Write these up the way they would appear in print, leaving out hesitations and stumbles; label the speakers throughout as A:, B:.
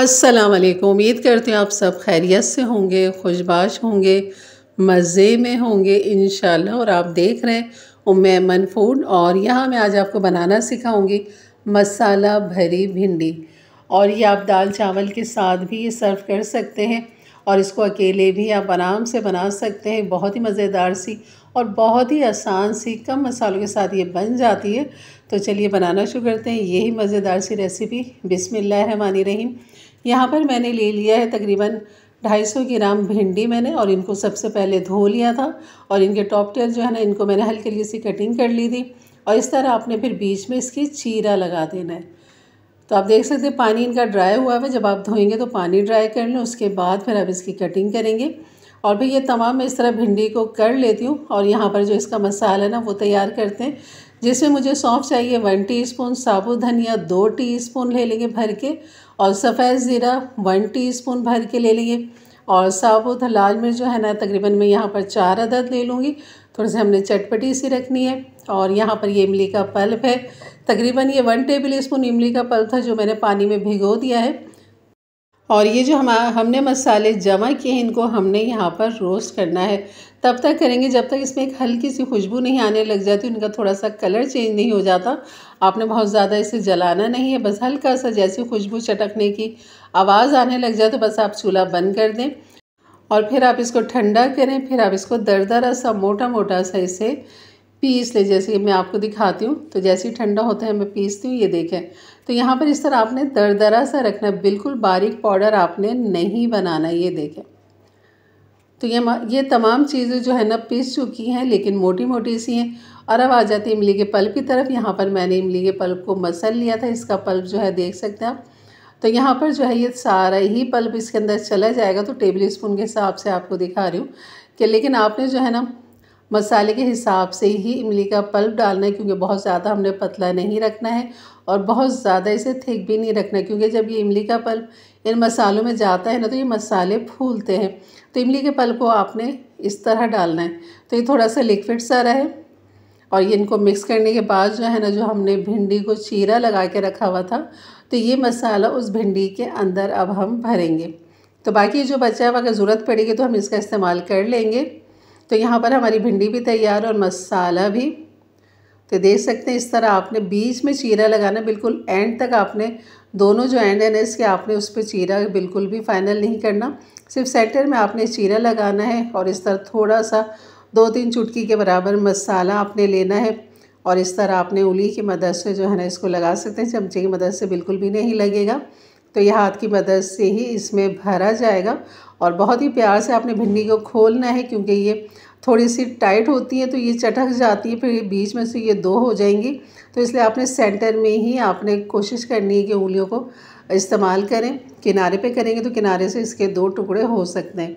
A: अस्सलाम वालेकुम। उम्मीद करते हैं आप सब खैरियत से होंगे, खुशबाश होंगे, मज़े में होंगे इंशाल्लाह। और आप देख रहे हैं उम्मे ऐमन फूड और यहाँ मैं आज आपको बनाना सिखाऊंगी मसाला भरी भिंडी। और ये आप दाल चावल के साथ भी ये सर्व कर सकते हैं और इसको अकेले भी आप आराम से बना सकते हैं। बहुत ही मज़ेदार सी और बहुत ही आसान सी कम मसालों के साथ ये बन जाती है। तो चलिए बनाना शुरू करते हैं यही मज़ेदार सी रेसिपी। बिस्मिल्लाहिर्रहमानिर्रहीम। यहाँ पर मैंने ले लिया है तकरीबन 250 ग्राम भिंडी मैंने, और इनको सबसे पहले धो लिया था और इनके टॉप टेल जो है ना इनको मैंने हल्की हल्की सी कटिंग कर ली थी। और इस तरह आपने फिर बीच में इसकी चीरा लगा देना है। तो आप देख सकते हैं पानी इनका ड्राई हुआ है। जब आप धोएंगे तो पानी ड्राई कर लें, उसके बाद फिर आप इसकी कटिंग करेंगे। और फिर ये तमाम मैं इस तरह भिंडी को कर लेती हूँ। और यहाँ पर जो इसका मसाला है ना वो तैयार करते हैं, जिसमें मुझे सौंफ चाहिए 1 टीस्पून, साबुत धनिया 2 टीस्पून ले लेंगे भर के, और सफ़ेद ज़ीरा 1 टीस्पून भर के ले लेंगे, और साबुत लाल मिर्च जो है ना तकरीबन मैं यहाँ पर 4 अदद ले लूँगी। थोड़ी सी हमने चटपटी सी रखनी है। और यहाँ पर ये इमली का पल्प है, तकरीबन ये 1 टेबल स्पून इमली का पल्प था जो मैंने पानी में भिगो दिया है। और ये जो हमने मसाले जमा किए हैं इनको हमने यहाँ पर रोस्ट करना है। तब तक करेंगे जब तक इसमें एक हल्की सी खुशबू नहीं आने लग जाती, उनका थोड़ा सा कलर चेंज नहीं हो जाता। आपने बहुत ज़्यादा इसे जलाना नहीं है, बस हल्का सा जैसे खुशबू चटकने की आवाज़ आने लग जाए तो बस आप चूल्हा बंद कर दें। और फिर आप इसको ठंडा करें, फिर आप इसको दरदरा सा मोटा मोटा सा इसे पीस ले, जैसे मैं आपको दिखाती हूँ। तो जैसे ही ठंडा होता है मैं पीसती हूँ, ये देखें। तो यहाँ पर इस तरह आपने दरदरा सा रखना, बिल्कुल बारीक पाउडर आपने नहीं बनाना, ये देखें। तो ये तमाम चीज़ें जो है ना पीस चुकी हैं, लेकिन मोटी मोटी सी हैं। और अब आ जाती है इमली के पल्प की तरफ। यहाँ पर मैंने इमली के पल्प को मसल लिया था, इसका पल्प जो है देख सकते हैं आप। तो यहाँ पर जो है ये सारा ही पल्प इसके अंदर चला जाएगा। तो टेबल स्पून के हिसाब से आपको दिखा रही हूँ कि, लेकिन आपने जो है ना मसाले के हिसाब से ही इमली का पल्प डालना है, क्योंकि बहुत ज़्यादा हमने पतला नहीं रखना है और बहुत ज़्यादा इसे थिक भी नहीं रखना है, क्योंकि जब ये इमली का पल्प इन मसालों में जाता है ना तो ये मसाले फूलते हैं। तो इमली के पल्प को आपने इस तरह डालना है। तो ये थोड़ा सा लिक्विड सा रहे। और ये इनको मिक्स करने के बाद जो है ना, जो हमने भिंडी को चीरा लगा के रखा हुआ था, तो ये मसाला उस भिंडी के अंदर अब हम भरेंगे। तो बाकी जो बचा है अगर ज़रूरत पड़ेगी तो हम इसका इस्तेमाल कर लेंगे। तो यहाँ पर हमारी भिंडी भी तैयार और मसाला भी। तो देख सकते हैं इस तरह आपने बीच में चीरा लगाना, बिल्कुल एंड तक आपने दोनों जो एंड है ना इसके आपने उस पर चीरा बिल्कुल भी फाइनल नहीं करना, सिर्फ सेंटर में आपने चीरा लगाना है। और इस तरह थोड़ा सा 2-3 चुटकी के बराबर मसाला आपने लेना है। और इस तरह आपने उंगली की मदद से जो है ना इसको लगा सकते हैं, चमचे की मदद से बिल्कुल भी नहीं लगेगा। तो यह हाथ की मदद से ही इसमें भरा जाएगा। और बहुत ही प्यार से आपने भिंडी को खोलना है, क्योंकि ये थोड़ी सी टाइट होती है तो ये चटक जाती है, फिर बीच में से ये 2 हो जाएंगी। तो इसलिए आपने सेंटर में ही आपने कोशिश करनी है कि उंगलियों को इस्तेमाल करें। किनारे पे करेंगे तो किनारे से इसके 2 टुकड़े हो सकते हैं।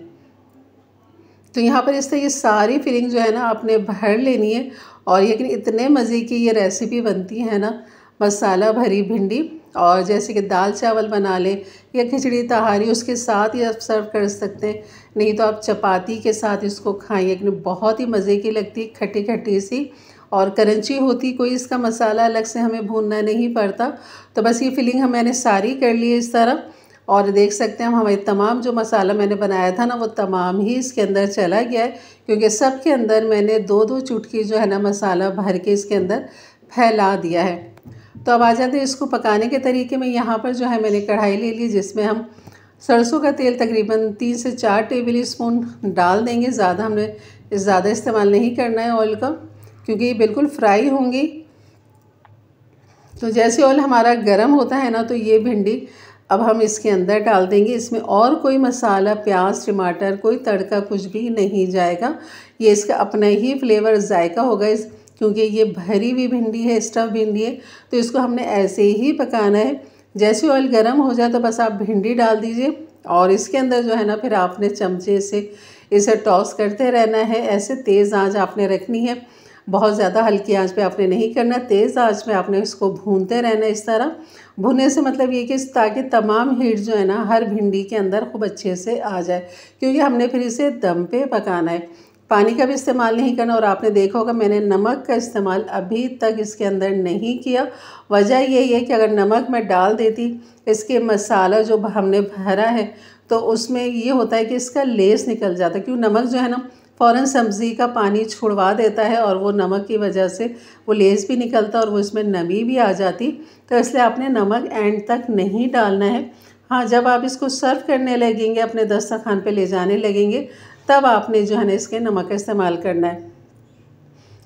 A: तो यहाँ पर इस तरह ये सारी फिलिंग जो है ना आपने भर लेनी है। और लेकिन इतने मज़े की ये रेसिपी बनती है ना मसाला भरी भिंडी। और जैसे कि दाल चावल बना लें या खिचड़ी तहारी, उसके साथ ही आप सर्व कर सकते हैं, नहीं तो आप चपाती के साथ इसको खाएं। लेकिन बहुत ही मज़े की लगती, खट्टी खट्टी सी और क्रंची होती। कोई इसका मसाला अलग से हमें भूनना नहीं पड़ता। तो बस ये फिलिंग मैंने सारी कर ली है इस तरह। और देख सकते हैं हम हमारे तमाम जो मसाला मैंने बनाया था ना वो तमाम ही इसके अंदर चला गया है, क्योंकि सब के अंदर मैंने 2-2 चुटकी जो है ना मसाला भर के इसके अंदर फैला दिया है। तो अब आ जाते हैं इसको पकाने के तरीके में। यहाँ पर जो है मैंने कढ़ाई ले ली, जिसमें हम सरसों का तेल तकरीबन 3 से 4 टेबल स्पून डाल देंगे। ज़्यादा हमने ज़्यादा इस्तेमाल नहीं करना है ऑयल का, क्योंकि ये बिल्कुल फ्राई होंगी। तो जैसे ऑयल हमारा गर्म होता है ना तो ये भिंडी अब हम इसके अंदर डाल देंगे। इसमें और कोई मसाला, प्याज, टमाटर, कोई तड़का कुछ भी नहीं जाएगा। ये इसका अपना ही फ्लेवर जायका होगा क्योंकि ये भरी हुई भिंडी है, स्टफ भिंडी है। तो इसको हमने ऐसे ही पकाना है। जैसे ऑयल गर्म हो जाए तो बस आप भिंडी डाल दीजिए, और इसके अंदर जो है ना फिर आपने चमचे से इसे टॉस करते रहना है। ऐसे तेज़ आंच आपने रखनी है, बहुत ज़्यादा हल्की आंच पे आपने नहीं करना, तेज़ आंच में आपने इसको भूनते रहना। इस तरह भुनने से मतलब ये कि ताकि तमाम हीट जो है ना हर भिंडी के अंदर खूब अच्छे से आ जाए, क्योंकि हमने फिर इसे दम पे पकाना है। पानी का भी इस्तेमाल नहीं करना। और आपने देखा होगा मैंने नमक का इस्तेमाल अभी तक इसके अंदर नहीं किया। वजह यही है कि अगर नमक मैं डाल देती, इसके मसाला जो हमने भरा है तो उसमें ये होता है कि इसका लेस निकल जाता है, क्योंकि नमक जो है ना फ़ौरन सब्ज़ी का पानी छुड़वा देता है और वो नमक की वजह से वो लेस भी निकलता और वो इसमें नमी भी आ जाती। तो इसलिए आपने नमक एंड तक नहीं डालना है। हाँ, जब आप इसको सर्व करने लगेंगे, अपने दस्तरखान पे ले जाने लगेंगे, तब आपने जो है ना इसके नमक का इस्तेमाल करना है।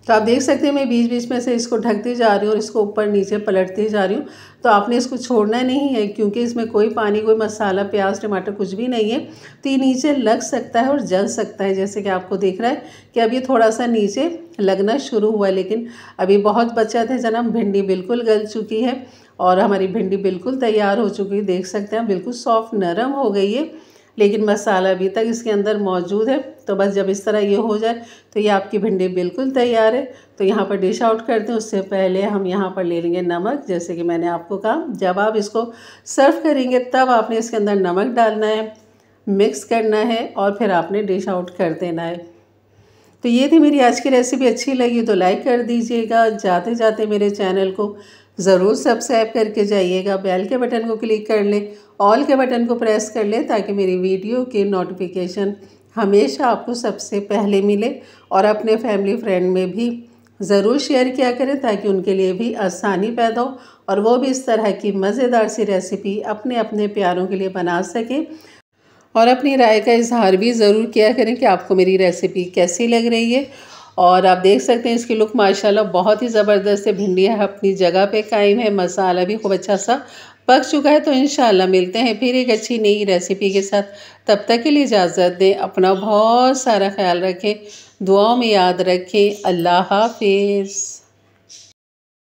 A: तो आप देख सकते हैं मैं बीच बीच में से इसको ढकती जा रही हूँ और इसको ऊपर नीचे पलटती जा रही हूँ। तो आपने इसको छोड़ना नहीं है, क्योंकि इसमें कोई पानी, कोई मसाला, प्याज, टमाटर कुछ भी नहीं है। तो ये नीचे लग सकता है और जल सकता है, जैसे कि आपको दिख रहा है कि अब ये थोड़ा सा नीचे लगना शुरू हुआ है। लेकिन अभी बहुत बचत है जनाब। भिंडी बिल्कुल गल चुकी है और हमारी भिंडी बिल्कुल तैयार हो चुकी है। देख सकते हैं बिल्कुल सॉफ्ट नरम हो गई है, लेकिन मसाला अभी तक इसके अंदर मौजूद है। तो बस जब इस तरह ये हो जाए तो ये आपकी भिंडी बिल्कुल तैयार है। तो यहाँ पर डिश आउट करते हैं। उससे पहले हम यहाँ पर ले लेंगे नमक। जैसे कि मैंने आपको कहा, जब आप इसको सर्व करेंगे तब आपने इसके अंदर नमक डालना है, मिक्स करना है और फिर आपने डिश आउट कर देना है। तो ये थी मेरी आज की रेसिपी। अच्छी लगी तो लाइक कर दीजिएगा। जाते जाते मेरे चैनल को ज़रूर सब्सक्राइब करके जाइएगा। बेल के बटन को क्लिक कर लें, ऑल के बटन को प्रेस कर लें, ताकि मेरी वीडियो के नोटिफिकेशन हमेशा आपको सबसे पहले मिले। और अपने फैमिली फ्रेंड में भी ज़रूर शेयर किया करें, ताकि उनके लिए भी आसानी पैदा हो और वो भी इस तरह की मज़ेदार सी रेसिपी अपने अपने प्यारों के लिए बना सकें। और अपनी राय का इजहार भी ज़रूर किया करें कि आपको मेरी रेसिपी कैसी लग रही है। और आप देख सकते हैं इसकी लुक माशाल्लाह बहुत ही ज़बरदस्त है। भिंडी अपनी जगह पे कायम है, मसाला भी खूब अच्छा सा पक चुका है। तो इंशाल्लाह मिलते हैं फिर एक अच्छी नई रेसिपी के साथ। तब तक के लिए इजाज़त दें। अपना बहुत सारा ख्याल रखें, दुआओं में याद रखें। अल्लाह हाफिज़।